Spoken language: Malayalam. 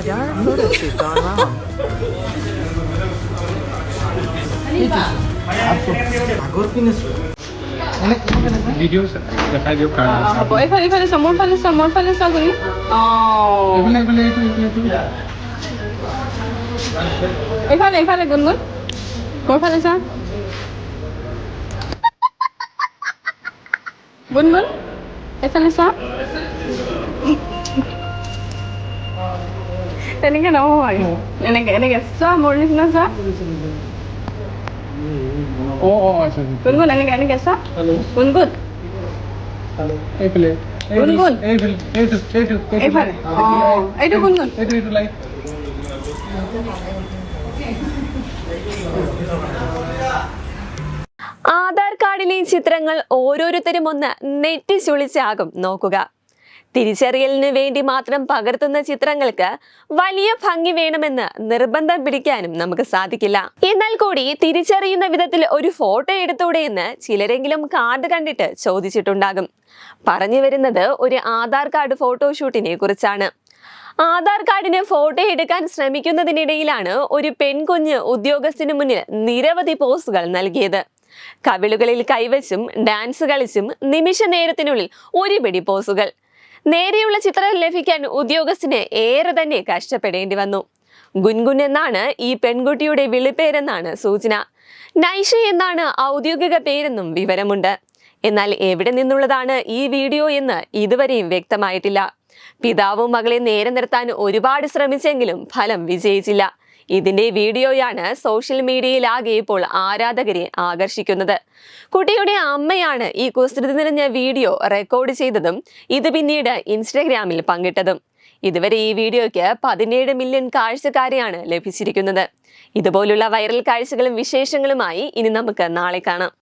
Nadia, our photo shoot gone wrong. Videos dekhai diyo card. Apo, ifale sa more pala sa guri. Oh. Ifale gungun. More pala sa. Gungun. Ifale sa. Tani ka na ho ay. Eneng sa more na sa. Oo, sir. Gungun eneng sa. Hello. Gungun. Hello. Hey, play. Gungun. Ifale. Oh, ito gungun. Ito live. Aadhaar കാർഡിലെ ചിത്രങ്ങൾ ഓരോരുത്തരും ഒന്ന് നെറ്റിച്ചുളിച്ചാകും നോക്കുക. തിരിച്ചറിയലിന് വേണ്ടി മാത്രം പകർത്തുന്ന ചിത്രങ്ങൾക്ക് വലിയ ഭംഗി വേണമെന്ന് നിർബന്ധം പിടിക്കാനും നമുക്ക് സാധിക്കില്ല. എന്നാൽ കൂടി തിരിച്ചറിയുന്ന വിധത്തിൽ ഒരു ഫോട്ടോ എടുത്തൂടെ എന്ന് ചിലരെങ്കിലും കാർഡ് കണ്ടിട്ട് ചോദിച്ചിട്ടുണ്ടാകും. പറഞ്ഞു വരുന്നത് ഒരു ആധാർ കാർഡ് ഫോട്ടോഷൂട്ടിനെ കുറിച്ചാണ്. ആധാർ കാർഡിന് ഫോട്ടോ എടുക്കാൻ ശ്രമിക്കുന്നതിനിടയിലാണ് ഒരു പെൺകുഞ്ഞ് ഉദ്യോഗസ്ഥന് മുന്നിൽ നിരവധി പോസുകൾ നൽകിയത്. കവിളുകളിൽ കൈവച്ചും ഡാൻസ് കളിച്ചും നിമിഷ നേരത്തിനുള്ളിൽ ഒരു പിടി പോസുകൾ. നേരെയുള്ള ചിത്രം ലഭിക്കാൻ ഉദ്യോഗസ്ഥന് ഏറെ തന്നെ കഷ്ടപ്പെടേണ്ടി വന്നു. ഗുൻഗുൻ എന്നാണ് ഈ പെൺകുട്ടിയുടെ വിളിപ്പേരെന്നാണ് സൂചന. നൈഷ എന്നാണ് ഔദ്യോഗിക പേരെന്നും വിവരമുണ്ട്. എന്നാൽ എവിടെ നിന്നുള്ളതാണ് ഈ വീഡിയോ എന്ന് ഇതുവരെയും വ്യക്തമായിട്ടില്ല. പിതാവും മകളെ നേരെ നിർത്താൻ ഒരുപാട് ശ്രമിച്ചെങ്കിലും ഫലം വിജയിച്ചില്ല. ഇതിന്റെ വീഡിയോയാണ് സോഷ്യൽ മീഡിയയിലാകെ ഇപ്പോൾ ആരാധകരെ ആകർഷിക്കുന്നത്. കുട്ടിയുടെ അമ്മയാണ് ഈ കുസൃതി നിറഞ്ഞ വീഡിയോ റെക്കോർഡ് ചെയ്തതും ഇത് പിന്നീട് ഇൻസ്റ്റഗ്രാമിൽ പങ്കിട്ടതും. ഇതുവരെ ഈ വീഡിയോയ്ക്ക് 17 മില്യൺ കാഴ്ചക്കാരെയാണ് ലഭിച്ചിരിക്കുന്നത്. ഇതുപോലുള്ള വൈറൽ കാഴ്ചകളും വിശേഷങ്ങളുമായി ഇനി നമുക്ക് നാളെ കാണാം.